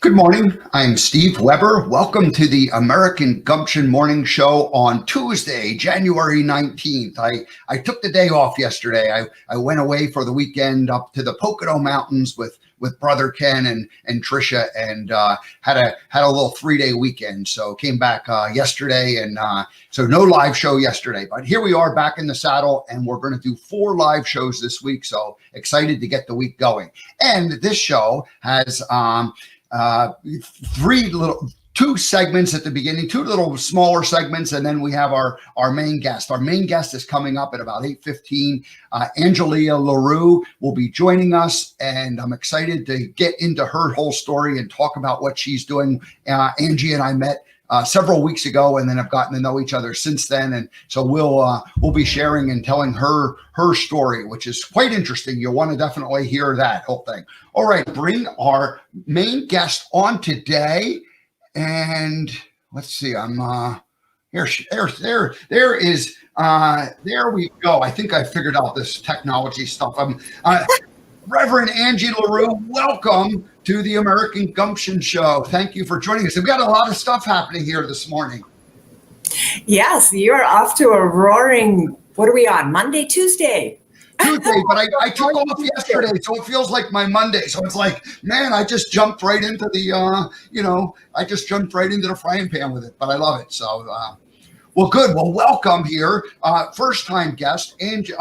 Good morning. I'm Steve Weber. Welcome to the American Gumption Morning Show on Tuesday, January 19th. I took the day off yesterday. I went away for the weekend up to the Pocono Mountains with brother Ken and Trisha, and had a little 3-day weekend. So came back yesterday, and so no live show yesterday. But here we are back in the saddle, and we're going to do 4 live shows this week. So excited to get the week going. And this show has two segments at the beginning, 2 little smaller segments, and then we have our main guest. Our main guest is coming up at about 8:15. Angie LaRue will be joining us, and I'm excited to get into her whole story and talk about what she's doing. Angie and I met several weeks ago, and then have gotten to know each other since then. And so we'll be sharing and telling her story, which is quite interesting. You'll want to definitely hear that whole thing. All right, bring our main guest on today, and let's see. I'm here. There is. There we go. I think I figured out this technology stuff. Reverend Angie LaRue, welcome to the American Gumption Show. Thank you for joining us. We've got a lot of stuff happening here this morning. Yes, you're off to a roaring, what are we on, Monday, Tuesday? Tuesday, but I took off yesterday, so it feels like my Monday. So it's like, man, I just jumped right into the, I just jumped right into the frying pan with it, but I love it. So, well, good. Well, welcome here. First-time guest, Angie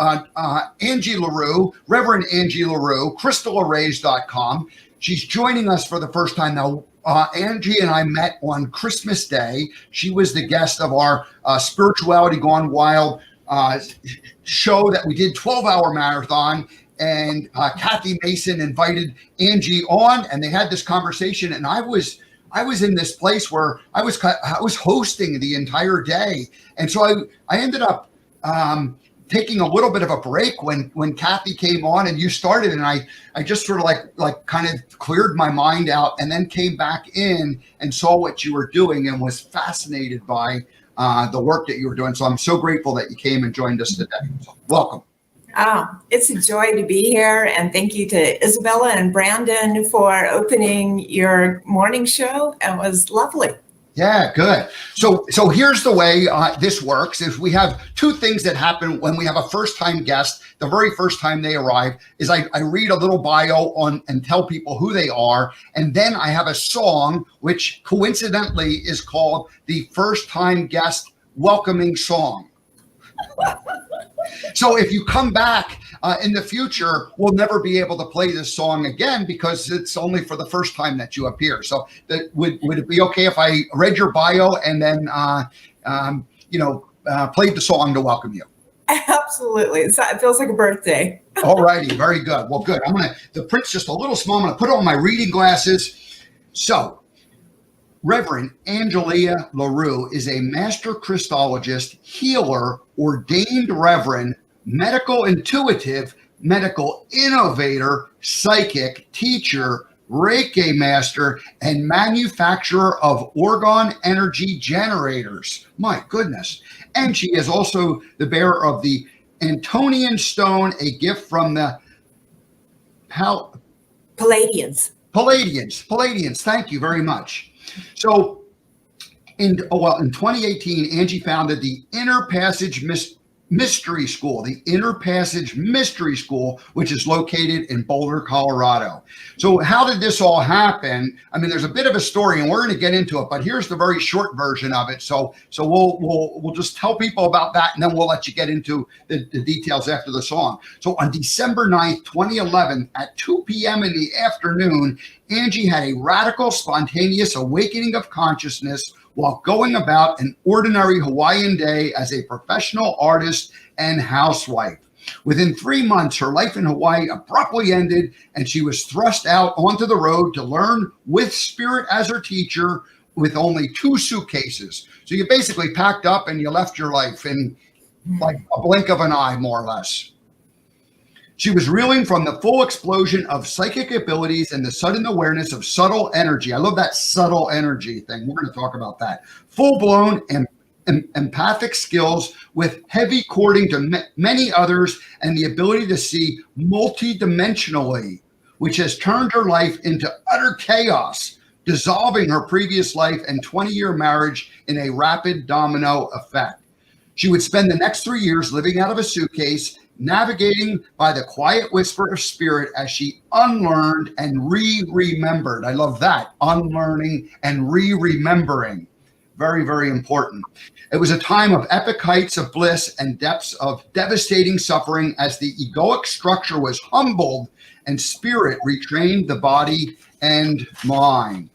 LaRue, Reverend Angie LaRue, crystallarrays.com. She's joining us for the first time now. Angie and I met on Christmas Day. She was the guest of our Spirituality Gone Wild show that we did, 12-hour marathon. And Kathy Mason invited Angie on, and they had this conversation. And I was in this place where I was hosting the entire day. And so I ended up taking a little bit of a break when Kathy came on and you started, and I just sort of like kind of cleared my mind out, and then came back in and saw what you were doing and was fascinated by the work that you were doing. So I'm so grateful that you came and joined us today. So welcome. Oh, it's a joy to be here, and thank you to Isabella and Brandon for opening your morning show. It was lovely. Yeah, good. So here's the way this works is we have 2 things that happen when we have a first-time guest. The very first time they arrive is I read a little bio on and tell people who they are. And then I have a song, which coincidentally is called the First-Time Guest Welcoming Song. So if you come back in the future, we'll never be able to play this song again because it's only for the first time that you appear. So would it be okay if I read your bio and then, played the song to welcome you? Absolutely. It feels like a birthday. All righty. Very good. Well, good. The print's just a little small. I'm going to put on my reading glasses. So Reverend Angie LaRue is a master Christologist, healer, ordained reverend, medical intuitive, medical innovator, psychic, teacher, Reiki master, and manufacturer of orgone energy generators. My goodness. And she is also the bearer of the Antonian stone, a gift from the Palladians. Palladians. Thank you very much. So in 2018, Angie founded the Inner Passage Mystery School, which is located in Boulder, Colorado. So how did this all happen? I mean, there's a bit of a story, and we're going to get into it, but here's the very short version of it. So we'll just tell people about that, and then we'll let you get into the details after the song. So on December 9th, 2011, at 2 p.m. in the afternoon, Angie had a radical, spontaneous awakening of consciousness while going about an ordinary Hawaiian day as a professional artist and housewife. Within 3 months, her life in Hawaii abruptly ended, and she was thrust out onto the road to learn with spirit as her teacher with only 2 suitcases. So you basically packed up and you left your life in like a blink of an eye, more or less. She was reeling from the full explosion of psychic abilities and the sudden awareness of subtle energy. I love that subtle energy thing. We're going to talk about that. Full-blown and empathic skills with heavy cording to many others and the ability to see multidimensionally, which has turned her life into utter chaos. dissolving her previous life and 20-year marriage in a rapid domino effect. She would spend the next 3 years living out of a suitcase, navigating by the quiet whisper of spirit as she unlearned and remembered. I love that. Unlearning and remembering. Very, very important. It was a time of epic heights of bliss and depths of devastating suffering as the egoic structure was humbled and spirit retrained the body and mind.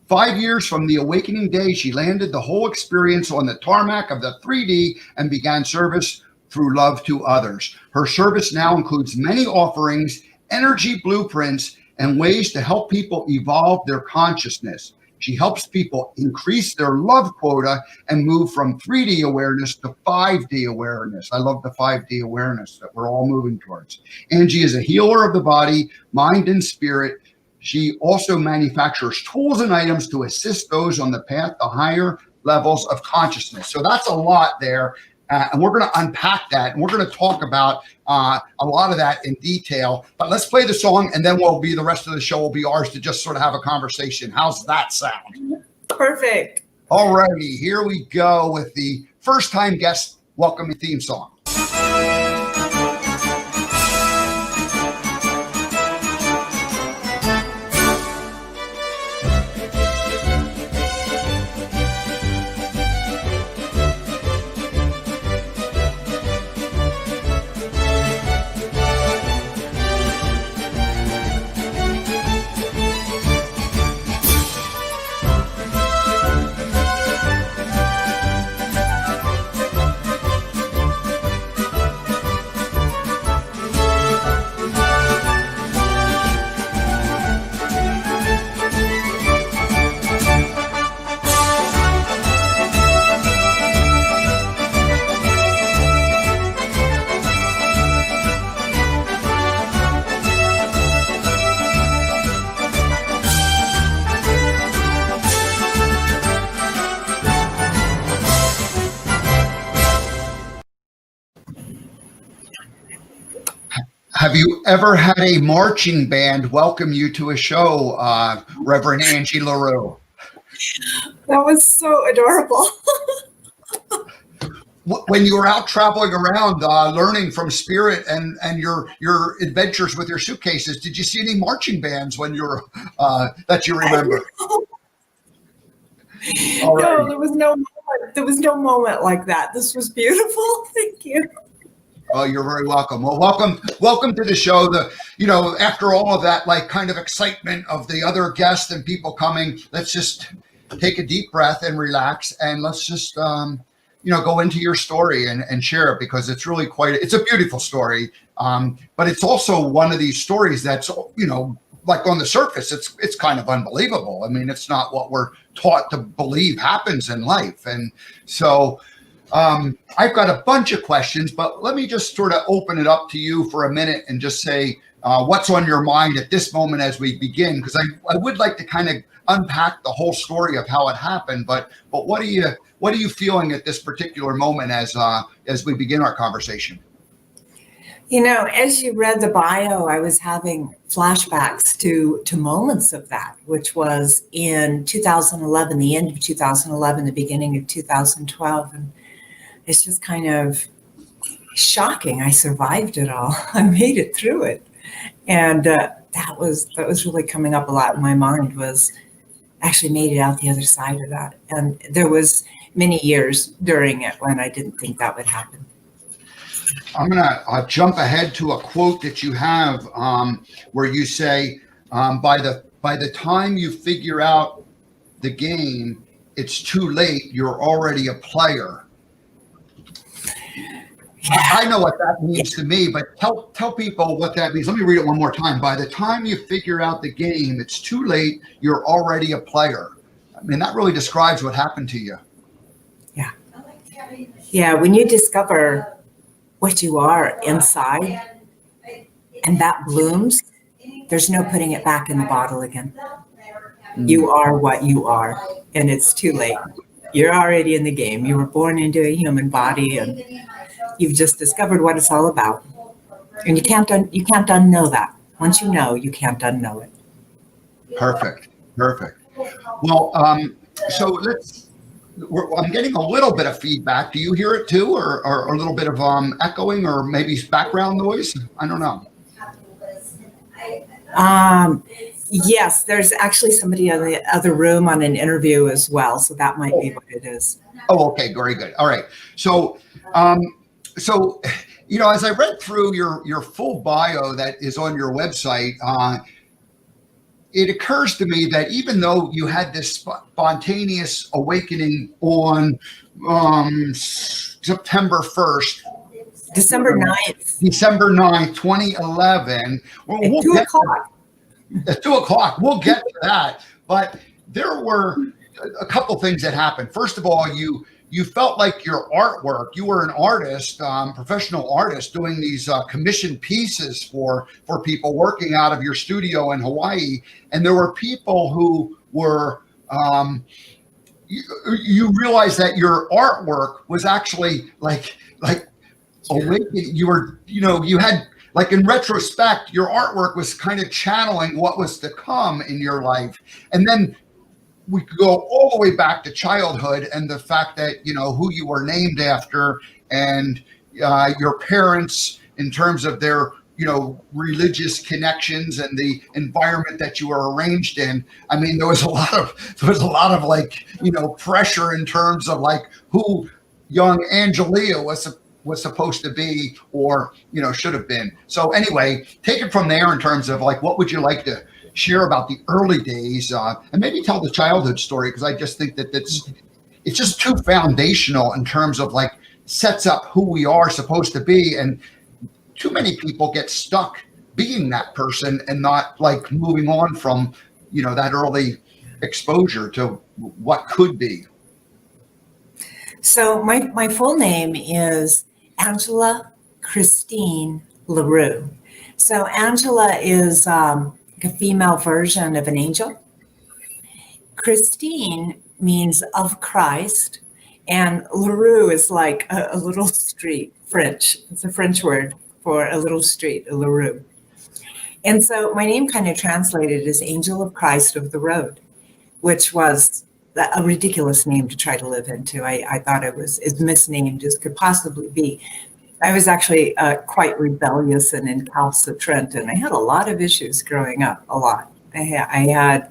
5 years from the awakening day, she landed the whole experience on the tarmac of the 3D and began service through love to others. Her service now includes many offerings, energy blueprints, and ways to help people evolve their consciousness. She helps people increase their love quota and move from 3D awareness to 5D awareness. I love the 5D awareness that we're all moving towards. Angie is a healer of the body, mind, and spirit. She also manufactures tools and items to assist those on the path to higher levels of consciousness. So that's a lot there. And we're going to unpack that. And we're going to talk about a lot of that in detail. But let's play the song, and then the rest of the show will be ours to just sort of have a conversation. How's that sound? Perfect. All righty. Here we go with the first-time guest welcoming theme song. Have you ever had a marching band welcome you to a show, Reverend Angie LaRue? That was so adorable. When you were out traveling around, learning from spirit and your adventures with your suitcases, did you see any marching bands when you were that you remember? No, there was no moment. There was no moment like that. This was beautiful. Thank you. Oh, you're very welcome. Well, welcome to the show. After all of that, like kind of excitement of the other guests and people coming, let's just take a deep breath and relax, and let's just go into your story and share it, because it's really it's a beautiful story. But it's also one of these stories that's, like on the surface, it's kind of unbelievable. I mean, it's not what we're taught to believe happens in life. And so I've got a bunch of questions, but let me just sort of open it up to you for a minute and just say what's on your mind at this moment as we begin, because I would like to kind of unpack the whole story of how it happened. But what are you feeling at this particular moment as we begin our conversation? As you read the bio, I was having flashbacks to moments of that, which was in 2011, the end of 2011, the beginning of 2012. And it's just kind of shocking. I survived it all. I made it through it. And that was really coming up a lot in my mind, was actually made it out the other side of that. And there was many years during it when I didn't think that would happen. I'm going to jump ahead to a quote that you have where you say, by the time you figure out the game, it's too late. You're already a player. I know what that means to me, but tell people what that means. Let me read it one more time. By the time you figure out the game, it's too late. You're already a player. I mean, that really describes what happened to you. Yeah. Yeah. When you discover what you are inside and that blooms, there's no putting it back in the bottle again. You are what you are, and it's too late. You're already in the game. You were born into a human body, and you've just discovered what it's all about. And you can't unknow that. Once you know, you can't unknow it. Perfect. Well, so I'm getting a little bit of feedback. Do you hear it too, or a little bit of echoing, or maybe background noise? I don't know. Yes, there's actually somebody in the other room on an interview as well, so that might be what it is. Oh, okay, very good. All right. So, so as I read through your full bio that is on your website, it occurs to me that even though you had this spontaneous awakening on September 1st, December 9th. December 9th, 2011. Well, At 2 o'clock. At 2 o'clock, we'll get to that. But there were a couple things that happened. First of all, you felt like your artwork, you were an artist, professional artist, doing these commissioned pieces for people working out of your studio in Hawaii. And there were people who were, you realized that your artwork was actually like awakening. You were, you had, like, in retrospect, your artwork was kind of channeling what was to come in your life. And then we could go all the way back to childhood and the fact that, who you were named after and your parents in terms of their, religious connections and the environment that you were arranged in. I mean, there was a lot of like, pressure in terms of like who young Angelia was supposed to be, or, should have been. So anyway, take it from there in terms of like, what would you like to share about the early days, and maybe tell the childhood story, because I just think that it's just too foundational in terms of like sets up who we are supposed to be. And too many people get stuck being that person and not like moving on from, that early exposure to what could be. So my full name is Angela Christine LaRue. So Angela is a female version of an angel. Christine means of Christ, and LaRue is like a little street, French. It's a French word for a little street, a LaRue. And so my name kind of translated as Angel of Christ of the Road, which was a ridiculous name to try to live into. I thought it was as misnamed as could possibly be. I was actually quite rebellious and incalcitrant, and I had a lot of issues growing up, a lot. I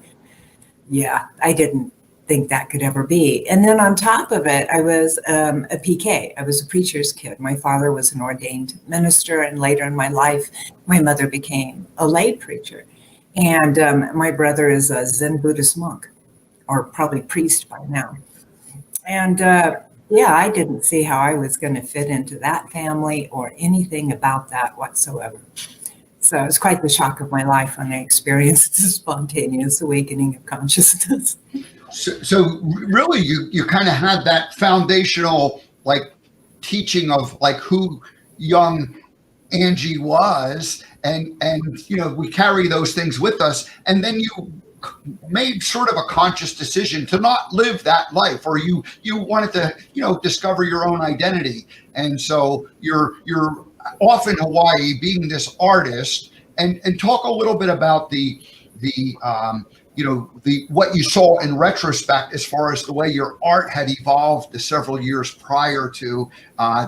didn't think that could ever be. And then on top of it, I was a PK. I was a preacher's kid. My father was an ordained minister, and later in my life, my mother became a lay preacher. And my brother is a Zen Buddhist monk, or probably priest by now. And I didn't see how I was going to fit into that family or anything about that whatsoever. So it was quite the shock of my life when I experienced the spontaneous awakening of consciousness. So really, you kind of had that foundational like teaching of like who young Angie was, and we carry those things with us, and then you made sort of a conscious decision to not live that life, or you wanted to discover your own identity. And so you're off in Hawaii being this artist, and talk a little bit about the what you saw in retrospect as far as the way your art had evolved the several years prior to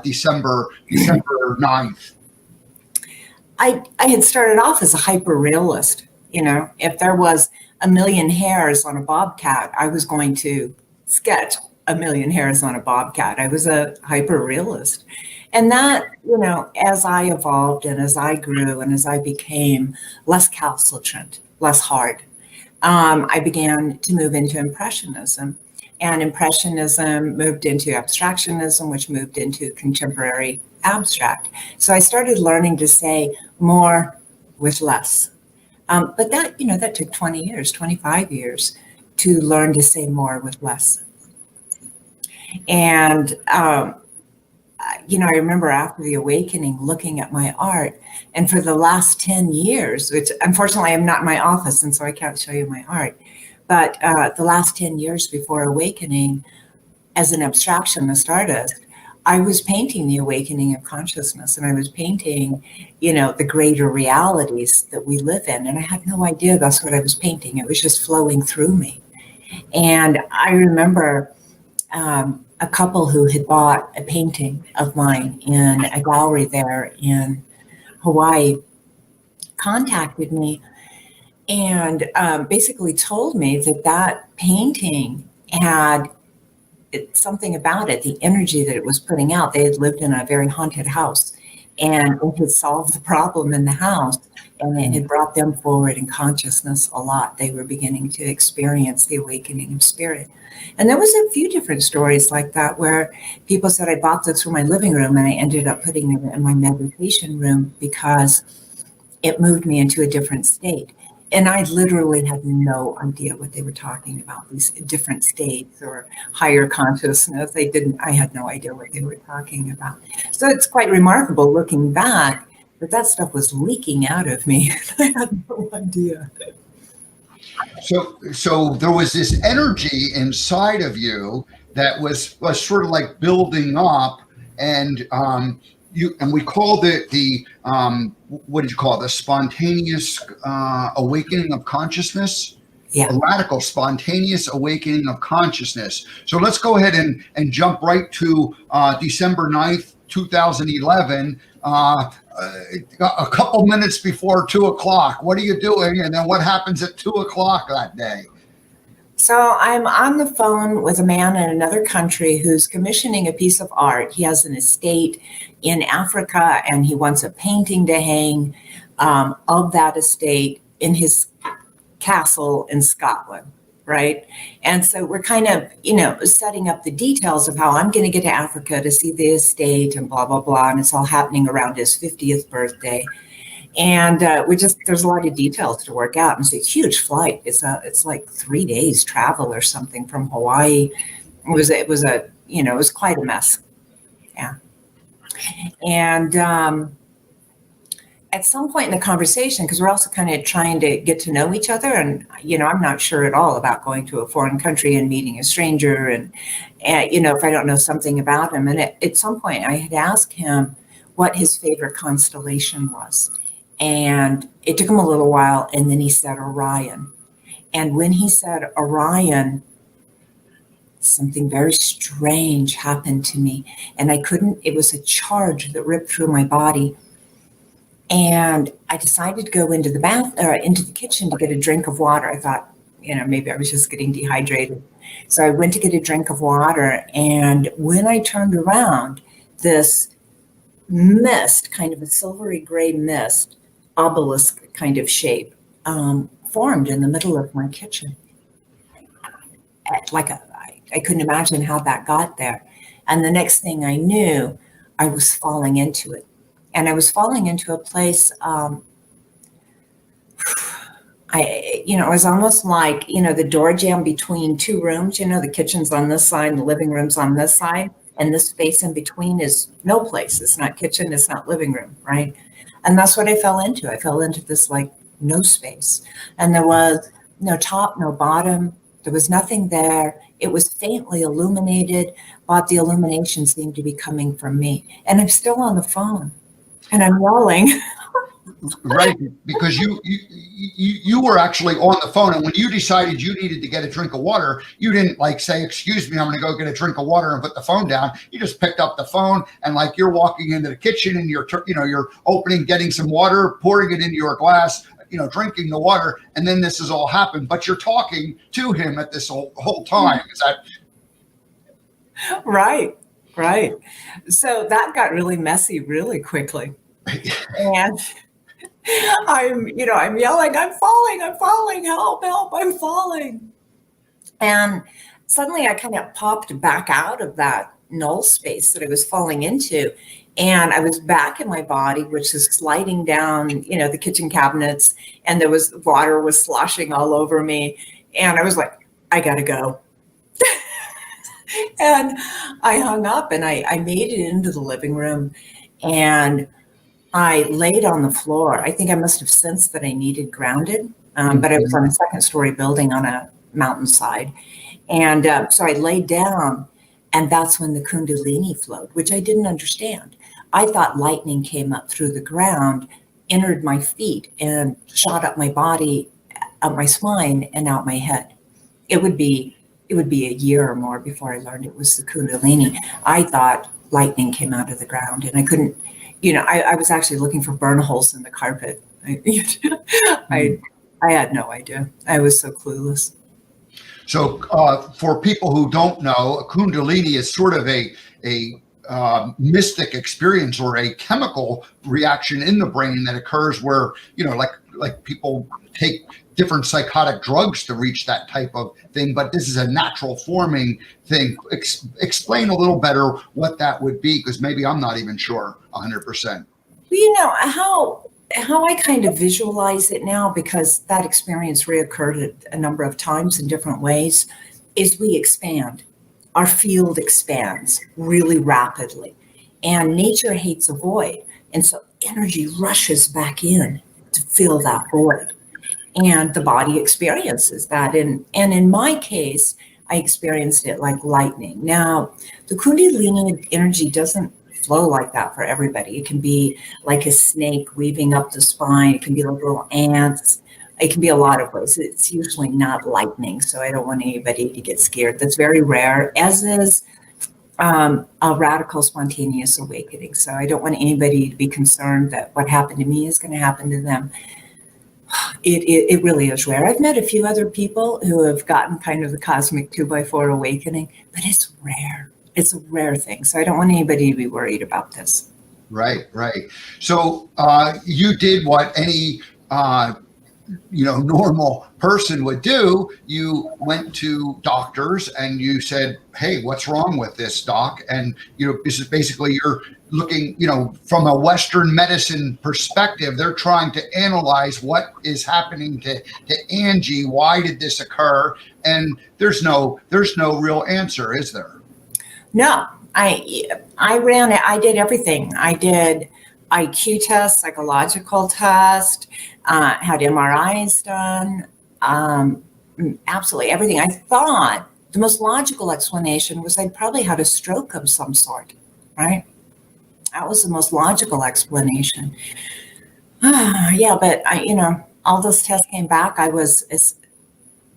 December 9th. I had started off as a hyper realist. If there was a million hairs on a bobcat, I was going to sketch a million hairs on a bobcat. I was a hyper realist. And that, as I evolved and as I grew and as I became less calcitrant, less hard, I began to move into Impressionism. And Impressionism moved into Abstractionism, which moved into contemporary abstract. So I started learning to say more with less. But that took 20 years, 25 years to learn to say more with less. And, I remember after the awakening looking at my art, and for the last 10 years, which unfortunately I'm not in my office, and so I can't show you my art, but the last 10 years before awakening, as an abstractionist artist, I was painting the awakening of consciousness, and I was painting, the greater realities that we live in. And I had no idea that's what I was painting. It was just flowing through me. And I remember a couple who had bought a painting of mine in a gallery there in Hawaii contacted me and basically told me that that painting had something about it, the energy that it was putting out. They had lived in a very haunted house and it had solved the problem in the house and it had brought them forward in consciousness a lot. They were beginning to experience the awakening of spirit. And there was a few different stories like that where people said, I bought this for my living room and I ended up putting it in my meditation room because it moved me into a different state. And I literally had no idea what they were talking about, these different states or higher consciousness. I had no idea what they were talking about. So it's quite remarkable looking back that that stuff was leaking out of me. I had no idea. So there was this energy inside of you that was sort of like building up, and we called it the what did you call it? The spontaneous awakening of consciousness. Yeah. A radical spontaneous awakening of consciousness. So let's go ahead and jump right to December 9th, 2011. A couple minutes before 2:00. What are you doing? And then what happens at 2:00 that day? So I'm on the phone with a man in another country who's commissioning a piece of art. He has an estate in Africa and he wants a painting to hang of that estate in his castle in Scotland, right? And so we're kind of, setting up the details of how I'm going to get to Africa to see the estate and blah, blah, blah. And it's all happening around his 50th birthday. And there's a lot of details to work out. And it's a huge flight. It's like 3 days travel or something from Hawaii. It was quite a mess. Yeah. And at some point in the conversation, because we're also kind of trying to get to know each other, and I'm not sure at all about going to a foreign country and meeting a stranger, and if I don't know something about him. And at some point, I had asked him what his favorite constellation was, and it took him a little while, and then he said Orion. And when he said Orion, something very strange happened to me, and it was a charge that ripped through my body. And I decided to go into the kitchen to get a drink of water. I thought, maybe I was just getting dehydrated. So I went to get a drink of water. And when I turned around, this mist, kind of a silvery gray mist, obelisk kind of shape, formed in the middle of my kitchen. I couldn't imagine how that got there. And the next thing I knew, I was falling into it. And I was falling into a place, it was almost like, the door jamb between two rooms, the kitchen's on this side and the living room's on this side. And this space in between is no place. It's not kitchen, it's not living room, right? And that's what I fell into. I fell into this like no space. And there was no top, no bottom. There was nothing there. It was faintly illuminated, but the illumination seemed to be coming from me. And I'm still on the phone. And I'm yelling. Right, because you were actually on the phone, and when you decided you needed to get a drink of water, you didn't say, "Excuse me, I'm going to go get a drink of water," and put the phone down. You just picked up the phone, and you're walking into the kitchen, and you're opening, getting some water, pouring it into your glass, drinking the water, and then this has all happened. But you're talking to him at this whole time. Is that right? Right. So that got really messy really quickly. And I'm yelling, I'm falling, help, I'm falling. And suddenly I kind of popped back out of that null space that I was falling into. And I was back in my body, which is sliding down, the kitchen cabinets, and water was sloshing all over me. And I was like, I gotta go. And I hung up and I made it into the living room and I laid on the floor. I think I must have sensed that I needed grounded, but I was on a second story building on a mountainside. And so I laid down, and that's when the Kundalini flowed, which I didn't understand. I thought lightning came up through the ground, entered my feet, and shot up my body, up my spine, and out my head. it would be a year or more before I learned it was the Kundalini. I thought lightning came out of the ground, and I couldn't, I was actually looking for burn holes in the carpet. I had no idea. I was so clueless. So for people who don't know, a Kundalini is sort of a mystic experience or a chemical reaction in the brain that occurs where, like people take different psychotic drugs to reach that type of thing, but this is a natural forming thing. Explain a little better what that would be, because maybe I'm not even sure 100%. Well, how I kind of visualize it now, because that experience reoccurred a number of times in different ways, is we expand. Our field expands really rapidly, and nature hates a void. And so energy rushes back in to fill that void. And the body experiences that. And in my case, I experienced it like lightning. Now, the Kundalini energy doesn't flow like that for everybody. It can be like a snake weaving up the spine. It can be like little ants. It can be a lot of ways. It's usually not lightning, so I don't want anybody to get scared. That's very rare, as is a radical spontaneous awakening. So I don't want anybody to be concerned that what happened to me is going to happen to them. It really is rare. I've met a few other people who have gotten kind of the cosmic 2x4 awakening, but it's rare. It's a rare thing. So I don't want anybody to be worried about this. Right. So you did what any normal person would do. You went to doctors and you said, hey, what's wrong with this, doc? And this is basically, you're looking, from a Western medicine perspective, they're trying to analyze what is happening to Angie. Why did this occur? And there's no real answer, is there? No, I ran it. I did everything. I did IQ test, psychological test, had MRIs done, absolutely everything. I thought the most logical explanation was I'd probably had a stroke of some sort, right? That was the most logical explanation. Yeah, but all those tests came back. I was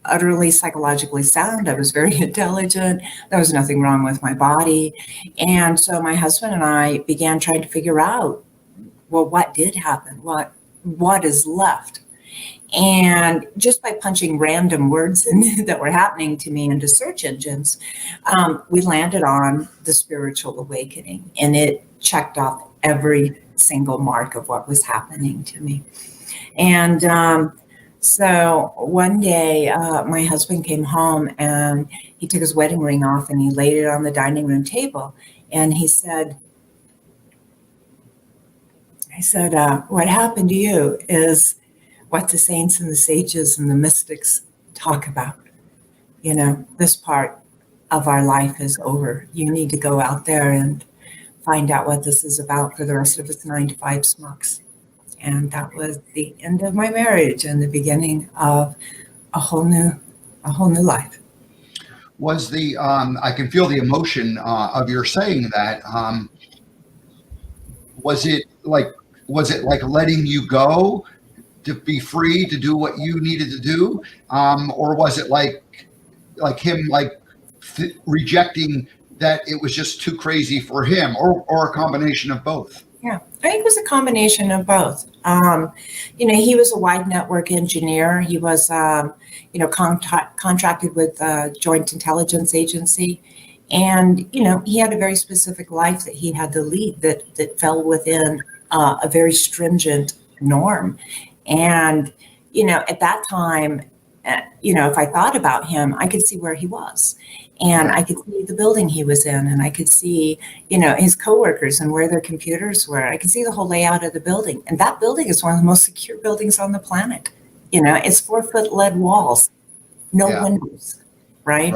utterly psychologically sound. I was very intelligent. There was nothing wrong with my body. And so my husband and I began trying to figure out, well, what did happen? What is left? And just by punching random words that were happening to me into search engines, we landed on the spiritual awakening, and it checked off every single mark of what was happening to me. And so one day, my husband came home and he took his wedding ring off and he laid it on the dining room table. And he said, what happened to you is what the saints and the sages and the mystics talk about. This part of our life is over. You need to go out there and find out what this is about for the rest of us 9-to-5 schmucks. And that was the end of my marriage and the beginning of a whole new life. Was I can feel the emotion of your saying that. Was it like letting you go to be free to do what you needed to do, or was it like him rejecting that it was just too crazy for him, or a combination of both? Yeah, I think it was a combination of both. He was a wide network engineer. He was, contracted with the Joint Intelligence Agency. And, he had a very specific life that he had to lead that fell within a very stringent norm. And, at that time, if I thought about him, I could see where he was. And I could see the building he was in, and I could see, his coworkers and where their computers were. I could see the whole layout of the building. And that building is one of the most secure buildings on the planet. It's 4-foot lead walls, no windows, right?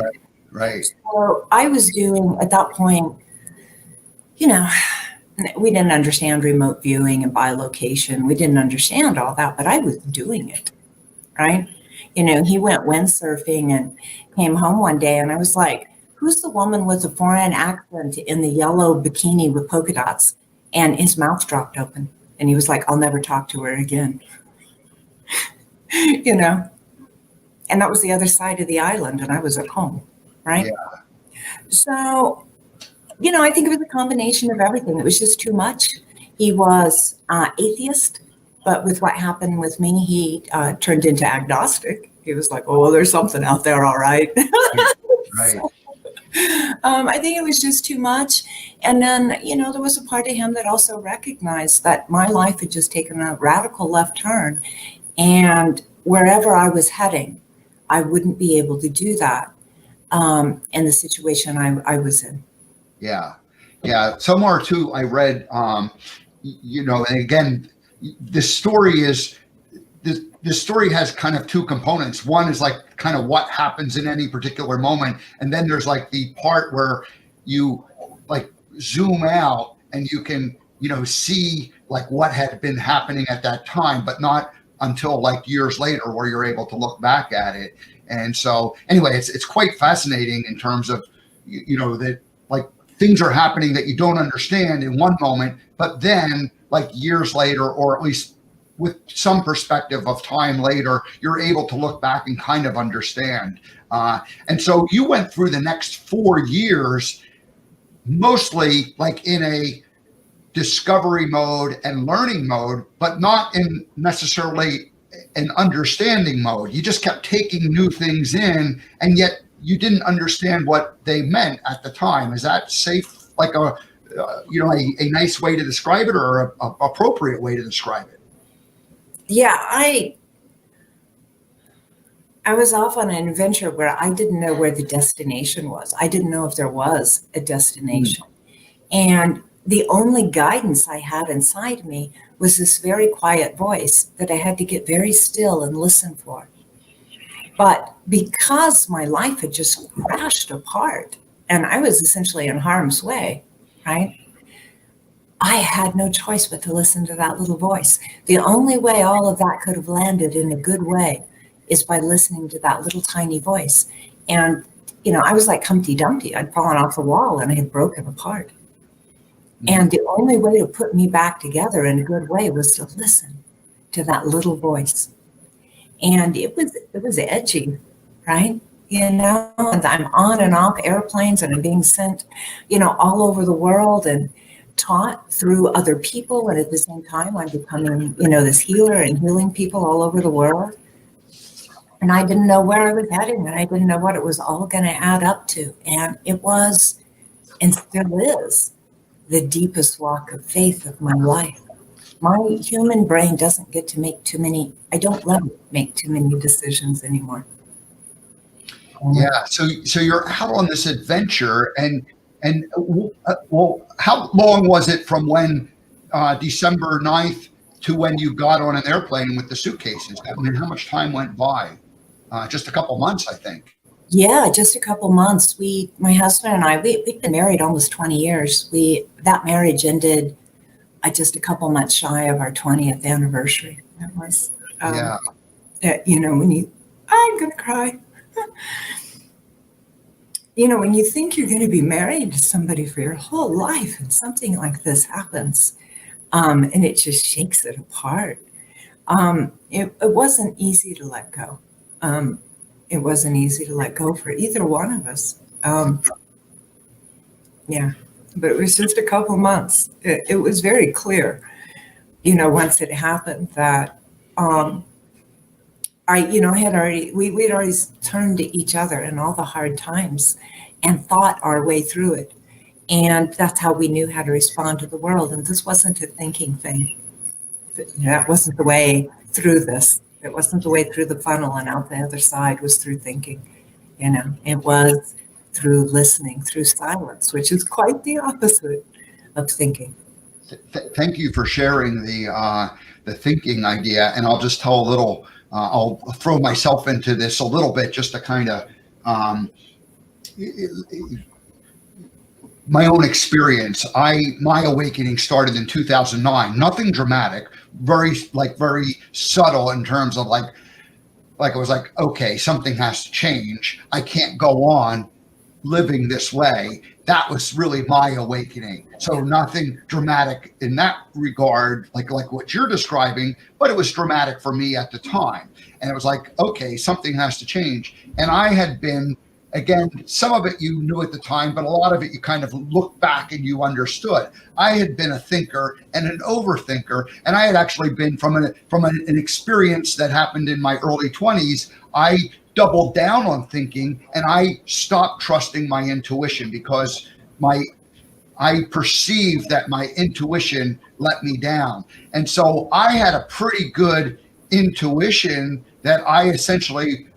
Right. So I was doing, at that point, we didn't understand remote viewing and bilocation. We didn't understand all that, but I was doing it, right? He went windsurfing and came home one day, and I was like, who's the woman with the foreign accent in the yellow bikini with polka dots? And his mouth dropped open, and he was like, I'll never talk to her again. And that was the other side of the island, and I was at home, right? Yeah. So, I think it was a combination of everything. It was just too much. He was atheist, but with what happened with me, he turned into agnostic. He was like, oh, well, there's something out there, all right. Right. So, I think it was just too much. And then, there was a part of him that also recognized that my life had just taken a radical left turn. And wherever I was heading, I wouldn't be able to do that in the situation I was in. Yeah. Yeah. Somewhere too, I read, and again, this story is, this story has kind of two components. One is like kind of what happens in any particular moment. And then there's like the part where you like zoom out and you can, see like what had been happening at that time, but not until like years later where you're able to look back at it. And so anyway, it's quite fascinating in terms of, that like things are happening that you don't understand in one moment, but then like years later, or at least with some perspective of time later, you're able to look back and kind of understand. And so you went through the next 4 years, mostly like in a discovery mode and learning mode, but not in necessarily an understanding mode. You just kept taking new things in, and yet you didn't understand what they meant at the time. Is that safe? Like a nice way to describe it, or a appropriate way to describe it? Yeah, I was off on an adventure where I didn't know where the destination was. I didn't know if there was a destination. And the only guidance I had inside me was this very quiet voice that I had to get very still and listen for. But because my life had just crashed apart and I was essentially in harm's way, right? I had no choice but to listen to that little voice. The only way all of that could have landed in a good way is by listening to that little tiny voice. And, I was like Humpty Dumpty. I'd fallen off the wall and I had broken apart. And the only way to put me back together in a good way was to listen to that little voice. And it was edgy, right? And I'm on and off airplanes and I'm being sent, all over the world and taught through other people. And at the same time, I'm becoming, this healer and healing people all over the world. And I didn't know where I was heading, and I didn't know what it was all going to add up to. And it was, and still is, the deepest walk of faith of my life. My human brain doesn't get to make I don't let it make too many decisions anymore. Yeah. So you're out on this adventure, and well, how long was it from when December 9th to when you got on an airplane with the suitcases? I mean, how much time went by? Just a couple months, I think. Yeah, just a couple months. My husband and I, we've been married almost 20 years. That marriage ended just a couple months shy of our 20th anniversary. That was, yeah. I'm going to cry. When you think you're going to be married to somebody for your whole life and something like this happens, and it just shakes it apart. It wasn't easy to let go. It wasn't easy to let go for either one of us. Yeah, but it was just a couple months. It was very clear, once it happened that we'd already turned to each other in all the hard times and thought our way through it. And that's how we knew how to respond to the world. And this wasn't a thinking thing. That wasn't the way through this. It wasn't the way through the funnel and out the other side was through thinking. It was through listening, through silence, which is quite the opposite of thinking. Thank you for sharing the thinking idea. And I'll just tell a little, I'll throw myself into this a little bit just to kind of my own experience. My awakening started in 2009. Nothing dramatic, very subtle in terms of like it was like, okay, something has to change. I can't go on living this way. that was really my awakening. So nothing dramatic in that regard, like what you're describing, but it was dramatic for me at the time. And it was like, okay, something has to change. And I had been, again, some of it you knew at the time, but a lot of it you kind of look back and you understood. I had been a thinker and an overthinker, and I had actually been from an experience that happened in my early 20s. I doubled down on thinking and I stopped trusting my intuition because I perceived that my intuition let me down. And so I had a pretty good intuition that I essentially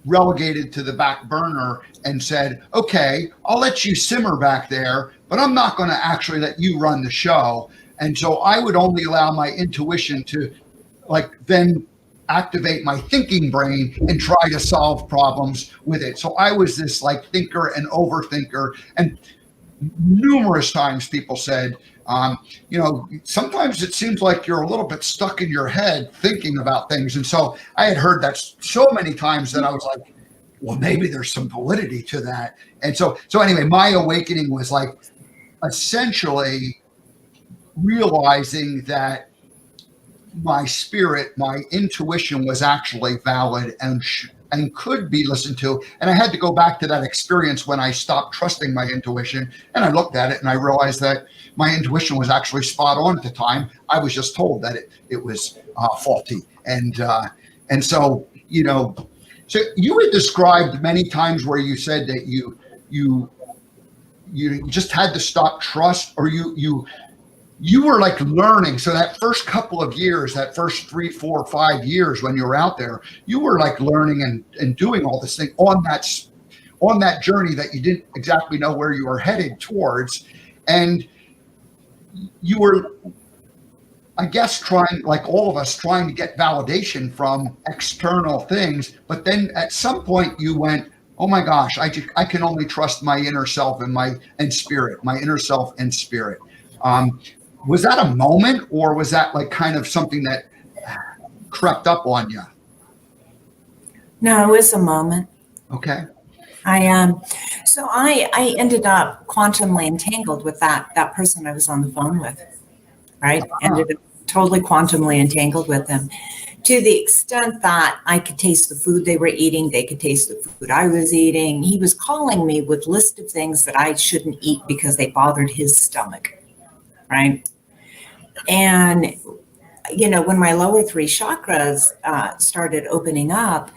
relegated to the back burner and said, okay, I'll let you simmer back there, but I'm not going to actually let you run the show. And so I would only allow my intuition to then activate my thinking brain and try to solve problems with it. So I was this thinker and overthinker. And numerous times people said, sometimes it seems like you're a little bit stuck in your head thinking about things. And so I had heard that so many times that I was like, well, maybe there's some validity to that. And so anyway, my awakening was essentially realizing that my spirit, my intuition was actually valid and could be listened to. And I had to go back to that experience when I stopped trusting my intuition. And I looked at it and I realized that my intuition was actually spot on at the time. I was just told that it was faulty. And so, so you had described many times where you said that you just had to stop trust, or you were learning. So that first couple of years, that first 3, 4, 5 years when you were out there, you were learning and doing all this thing on that journey that you didn't exactly know where you were headed towards. And you were, I guess, trying, like all of us, trying to get validation from external things. But then at some point you went, oh my gosh, I can only trust my inner self and spirit, my inner self and spirit. Was that a moment, or was that kind of something that crept up on you? No, it was a moment. Okay. So I ended up quantumly entangled with that person I was on the phone with, right? Ended up totally quantumly entangled with them, to the extent that I could taste the food they were eating. They could taste the food I was eating. He was calling me with list of things that I shouldn't eat because they bothered his stomach, right? And, when my lower 3 chakras started opening up,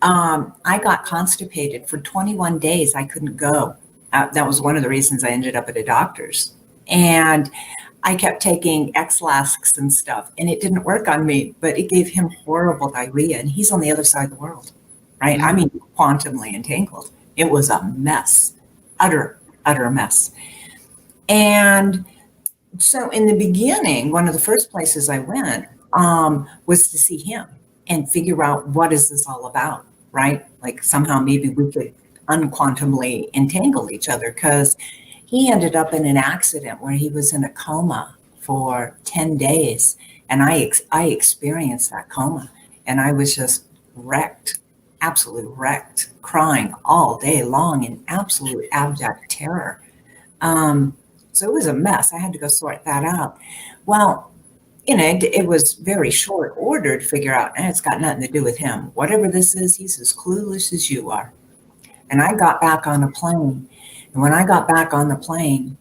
I got constipated for 21 days. I couldn't go. That was one of the reasons I ended up at a doctor's. And I kept taking X-Lax and stuff, and it didn't work on me, but it gave him horrible diarrhea, and he's on the other side of the world, right? I mean, quantumly entangled. It was a mess, utter mess. And so in the beginning, one of the first places I went was to see him and figure out, what is this all about, right? Somehow maybe we could unquantumly entangle each other, because he ended up in an accident where he was in a coma for 10 days. And I experienced that coma, and I was just wrecked, absolutely wrecked, crying all day long in absolute abject terror. So it was a mess. I had to go sort that out. Well, it was very short order to figure out, and it's got nothing to do with him. Whatever this is, he's as clueless as you are. And I got back on a plane. And when I got back on the plane,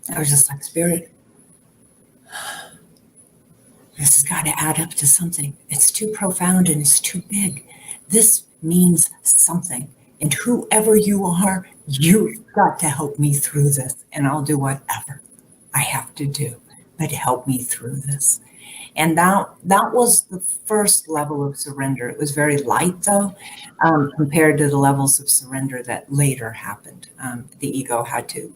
I was just like, Spirit, this has got to add up to something. It's too profound and it's too big. This means something. And whoever you are, you've got to help me through this. And I'll do whatever I have to do, but help me through this. And that was the first level of surrender. It was very light, though, compared to the levels of surrender that later happened. The ego had to,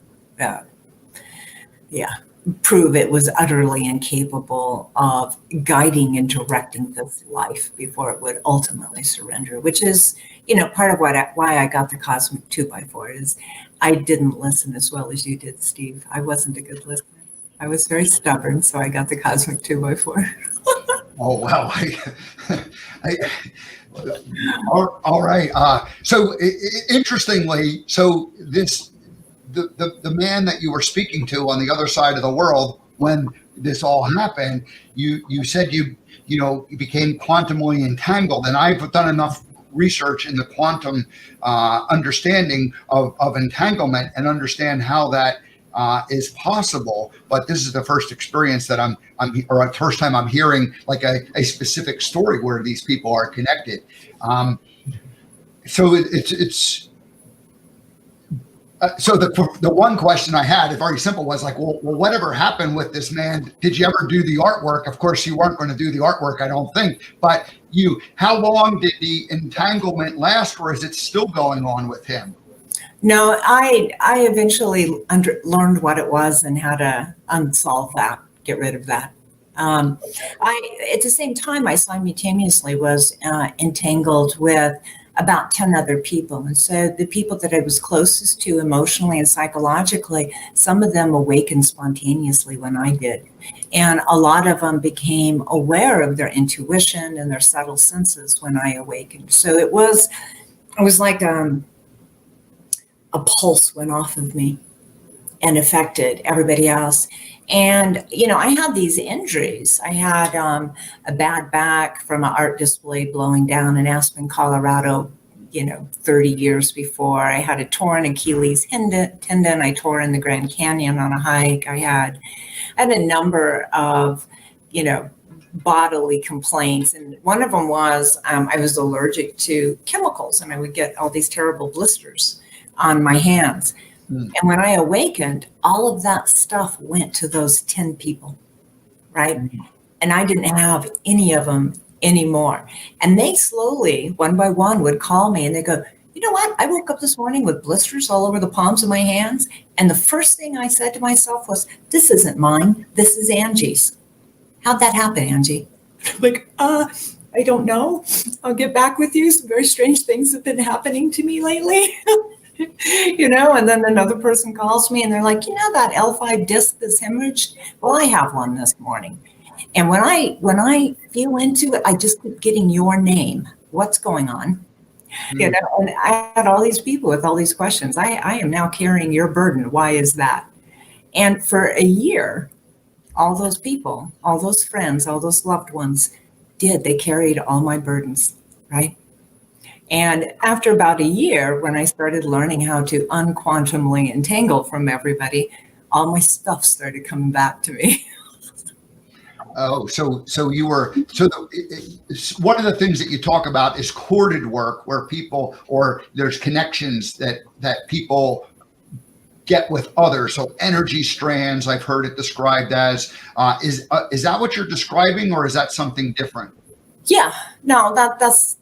prove it was utterly incapable of guiding and directing this life before it would ultimately surrender, which is, part of why I got the cosmic 2x4 is I didn't listen as well as you did, Steve. I wasn't a good listener. I was very stubborn, so I got the cosmic 2x4. Oh, wow. All right. So interestingly, so this the man that you were speaking to on the other side of the world when this all happened, you said you became quantumly entangled, and I've done enough research in the quantum understanding of entanglement and understand how that is possible. But this is the first experience that or first time I'm hearing like a specific story where these people are connected. So it's so the one question I had, very simple, was like, well, whatever happened with this man? Did you ever do the artwork? Of course, you weren't going to do the artwork, I don't think. But how long did the entanglement last, or is it still going on with him? No, I eventually learned what it was and how to unsolve that, get rid of that. At the same time, I simultaneously was entangled with about 10 other people. And so the people that I was closest to emotionally and psychologically, some of them awakened spontaneously when I did. And a lot of them became aware of their intuition and their subtle senses when I awakened. So it was like a pulse went off of me and affected everybody else. And, I had these injuries. I had a bad back from an art display blowing down in Aspen, Colorado, 30 years before. I had a torn Achilles tendon. I tore in the Grand Canyon on a hike. I had a number of, bodily complaints. And one of them was I was allergic to chemicals, and I would get all these terrible blisters on my hands. And when I awakened, all of that stuff went to those 10 people, right? And I didn't have any of them anymore. And they slowly, one by one, would call me and they go, you know what? I woke up this morning with blisters all over the palms of my hands. And the first thing I said to myself was, this isn't mine. This is Angie's. How'd that happen, Angie? Like, I don't know. I'll get back with you. Some very strange things have been happening to me lately. And then another person calls me and they're like, that L5 disc that's hemorrhaged? Well, I have one this morning. And when I feel into it, I just keep getting your name. What's going on? And I had all these people with all these questions. I am now carrying your burden. Why is that? And for a year, all those people, all those friends, all those loved ones they carried all my burdens, right? And after about a year, when I started learning how to unquantumly entangle from everybody, all my stuff started coming back to me. Oh, so you were, one of the things that you talk about is corded work, where people, or there's connections that people get with others. So energy strands, I've heard it described as, is that what you're describing, or is that something different? Yeah, no, that's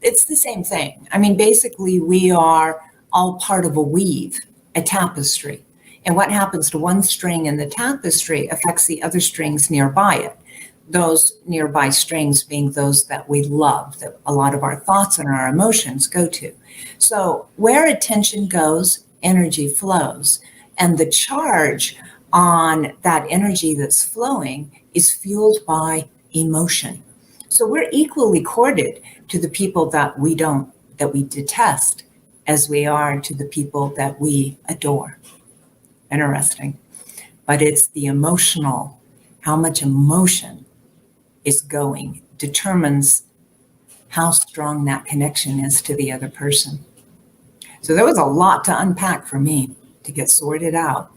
it's the same thing. I mean, basically we are all part of a weave, a tapestry. And what happens to one string in the tapestry affects the other strings nearby it. Those nearby strings being those that we love, that a lot of our thoughts and our emotions go to. So where attention goes, energy flows. And the charge on that energy that's flowing is fueled by emotion. So we're equally corded to the people that we detest, as we are to the people that we adore. Interesting. But it's the emotional, how much emotion is going determines how strong that connection is to the other person. So there was a lot to unpack for me to get sorted out,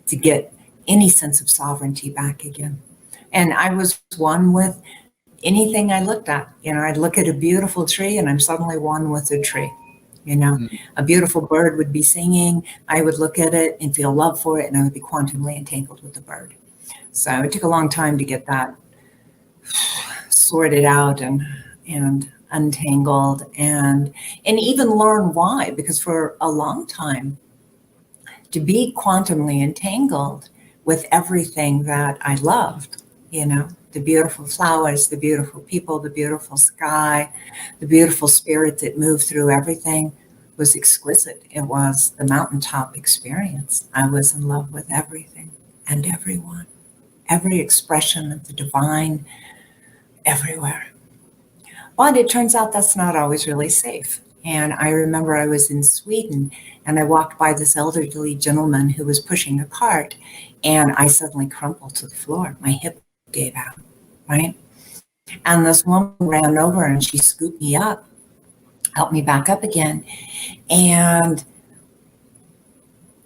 to get any sense of sovereignty back again. And I was one with anything I looked at. I'd look at a beautiful tree and I'm suddenly one with the tree. A beautiful bird would be singing. I would look at it and feel love for it, and I would be quantumly entangled with the bird. So it took a long time to get that sorted out and untangled and even learn why, because for a long time, to be quantumly entangled with everything that I loved, the beautiful flowers, the beautiful people, the beautiful sky, the beautiful spirit that moved through everything was exquisite. It was the mountaintop experience. I was in love with everything and everyone, every expression of the divine everywhere. But it turns out that's not always really safe. And I remember I was in Sweden and I walked by this elderly gentleman who was pushing a cart, and I suddenly crumpled to the floor. My hip gave out, right? And this woman ran over and she scooped me up, helped me back up again. And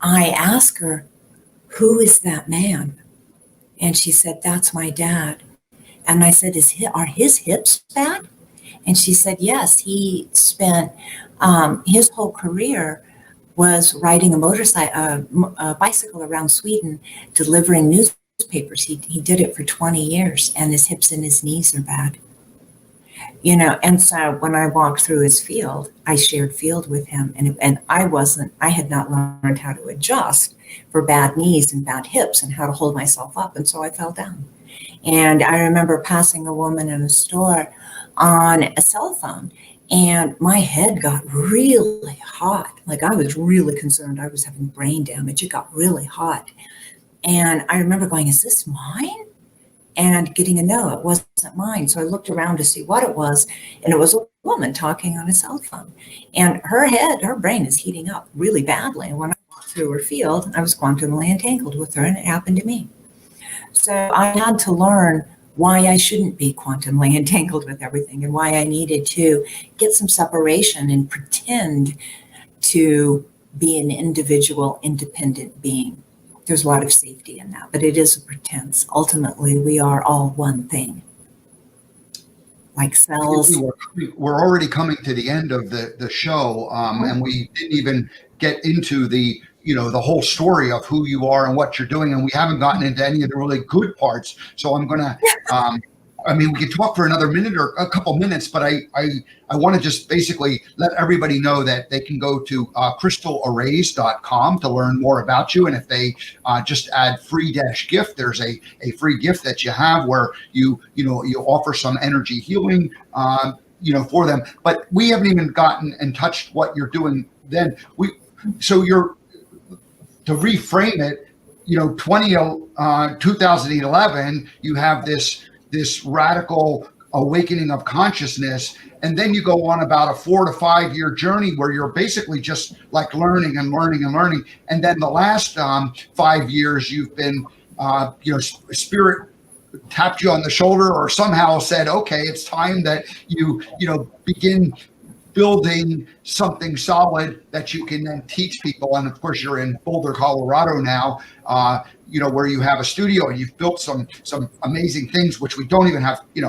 I asked her, "Who is that man?" And she said, "That's my dad." And I said, "Are his hips bad?" And she said, "Yes, he spent his whole career was riding a bicycle around Sweden, delivering newspapers. He did it for 20 years, and his hips and his knees are bad." And so when I walked through his field, I shared field with him, and I had not learned how to adjust for bad knees and bad hips and how to hold myself up. And so I fell down. And I remember passing a woman in a store on a cell phone, and my head got really hot. Like, I was really concerned I was having brain damage. It got really hot. And I remember going, "Is this mine?" And getting a no, it wasn't mine. So I looked around to see what it was, and it was a woman talking on a cell phone. And her brain is heating up really badly. And when I walked through her field, I was quantumly entangled with her, and it happened to me. So I had to learn why I shouldn't be quantumly entangled with everything, and why I needed to get some separation and pretend to be an individual, independent being. There's a lot of safety in that, but it is a pretense. Ultimately, we are all one thing. Like cells. We're already coming to the end of the show, and we didn't even get into the whole story of who you are and what you're doing, and we haven't gotten into any of the really good parts. So I'm gonna, we could talk for another minute or a couple minutes, but I want to just basically let everybody know that they can go to crystalarrays.com to learn more about you. And if they just add free-gift, there's a free gift that you have where you offer some energy healing, for them. But we haven't even gotten and touched what you're doing then. To reframe it, 2011, you have this radical awakening of consciousness, and then you go on about a 4 to 5 year journey where you're basically just like learning and learning and learning. And then the last 5 years, you've been, spirit tapped you on the shoulder or somehow said, "Okay, it's time that you begin building something solid that you can then teach people." And of course, you're in Boulder, Colorado now, where you have a studio and you've built some amazing things, which we don't even have, we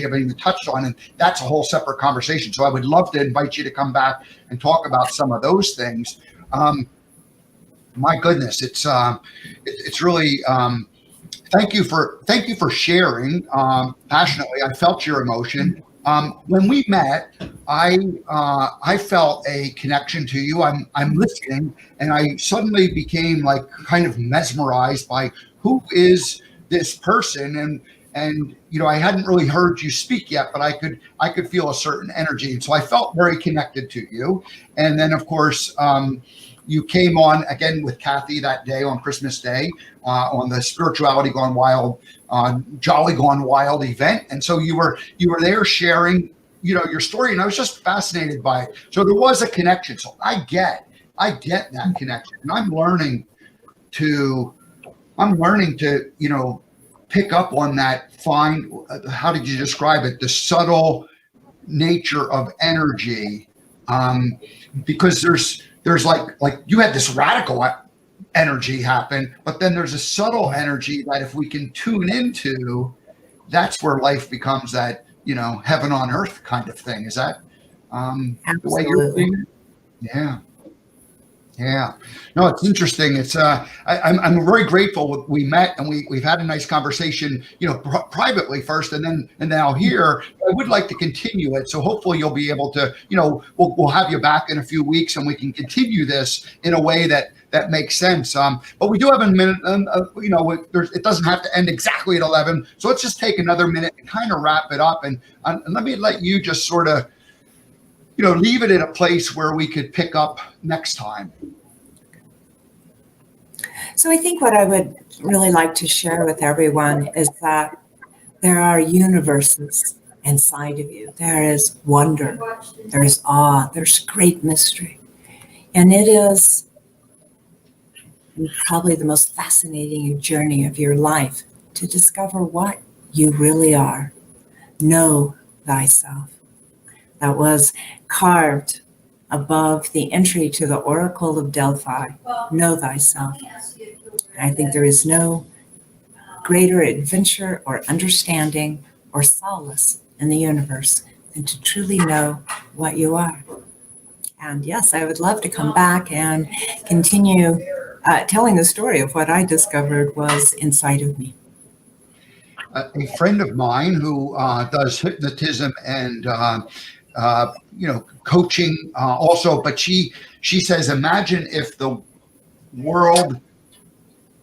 haven't even touched on, and that's a whole separate conversation. So I would love to invite you to come back and talk about some of those things. My goodness, it's really, thank you for sharing passionately. I felt your emotion. When we met, I felt a connection to you. I'm listening, and I suddenly became like kind of mesmerized by who is this person, and I hadn't really heard you speak yet, but I could feel a certain energy, and so I felt very connected to you. And then of course, you came on again with Kathy that day on Christmas Day on the Spirituality Gone Wild, Jolly Gone Wild event, and so you were there sharing, your story, and I was just fascinated by it. So there was a connection. So I get that connection, and I'm learning to pick up on that. How did you describe it? The subtle nature of energy, because there's like you had this radical energy happen, but then there's a subtle energy that if we can tune into, that's where life becomes that, heaven on earth kind of thing. Is that the way you're seeing it? Yeah. No, it's interesting. It's I'm very grateful we met, and we've had a nice conversation, privately first, and now here. I would like to continue it. So hopefully you'll be able to, we'll have you back in a few weeks, and we can continue this in a way that makes sense. But we do have a minute, it doesn't have to end exactly at 11. So let's just take another minute and kind of wrap it up. And let me let you just sort of, leave it in a place where we could pick up next time. So I think what I would really like to share with everyone is that there are universes inside of you. There is wonder, there's awe, there's great mystery. And it is probably the most fascinating journey of your life to discover what you really are. Know thyself. That was carved above the entry to the Oracle of Delphi. Know thyself. I think there is no greater adventure or understanding or solace in the universe than to truly know what you are. And yes, I would love to come back and continue telling the story of what I discovered was inside of me. A friend of mine who does hypnotism and coaching also, but she says, imagine if the world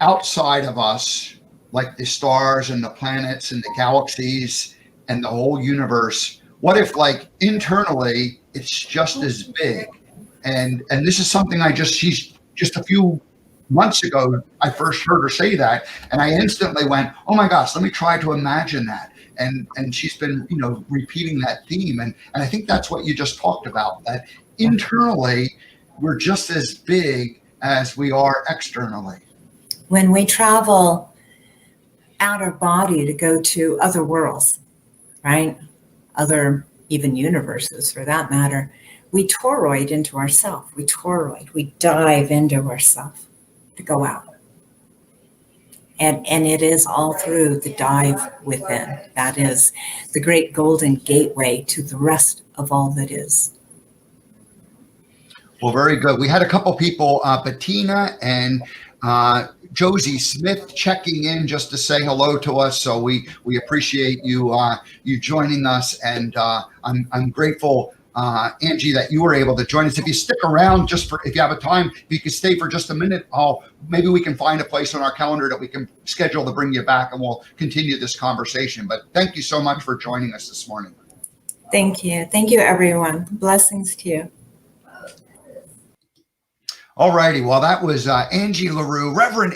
outside of us, like the stars and the planets and the galaxies and the whole universe, what if like internally it's just as big? And this is something she's just a few months ago, I first heard her say that, and I instantly went, oh my gosh, let me try to imagine that. And she's been, repeating that theme. And I think that's what you just talked about, that internally we're just as big as we are externally. When we travel out of body to go to other worlds, right? Other even universes for that matter, we toroid into ourself. We dive into ourself to go out. And it is all through the dive within. That is the great golden gateway to the rest of all that is. Well, very good. We had a couple people, Bettina and Josie Smith, checking in just to say hello to us. So we appreciate you joining us, and I'm grateful, Angie, that you were able to join us. If you stick around, if you have a time, if you could stay for just a minute, maybe we can find a place on our calendar that we can schedule to bring you back, and we'll continue this conversation. But thank you so much for joining us this morning. Thank you, everyone. Blessings to you. All righty. Well, that was Angie LaRue, Reverend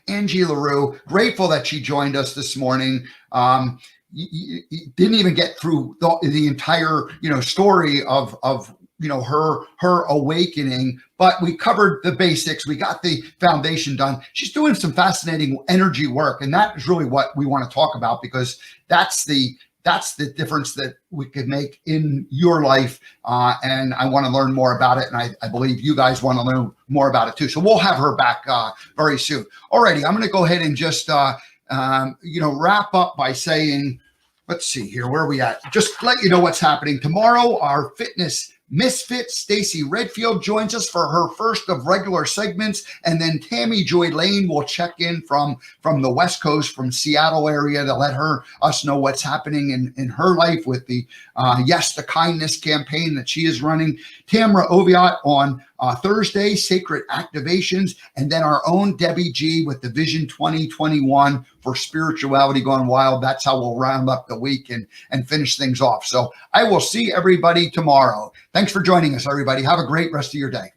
Angie LaRue. Grateful that she joined us this morning. You didn't even get through the entire, story of her awakening, but we covered the basics. We got the foundation done. She's doing some fascinating energy work, and that is really what we want to talk about, because that's the difference that we could make in your life. And I want to learn more about it. And I believe you guys want to learn more about it too. So we'll have her back very soon. Alrighty, I'm going to go ahead and just, wrap up by saying, let's see here, where are we at? Just let you know what's happening. Tomorrow, our fitness misfit Stacy Redfield joins us for her first of regular segments, and then Tammy Joy Lane will check in from the West Coast, from Seattle area, to let us know what's happening in her life with the Yes to Kindness campaign that she is running. Tamra Oviatt on Thursday, Sacred Activations, and then our own Debbie G with the Vision 2021 for Spirituality Gone Wild. That's how we'll round up the week and finish things off. So I will see everybody tomorrow. Thanks for joining us, everybody. Have a great rest of your day.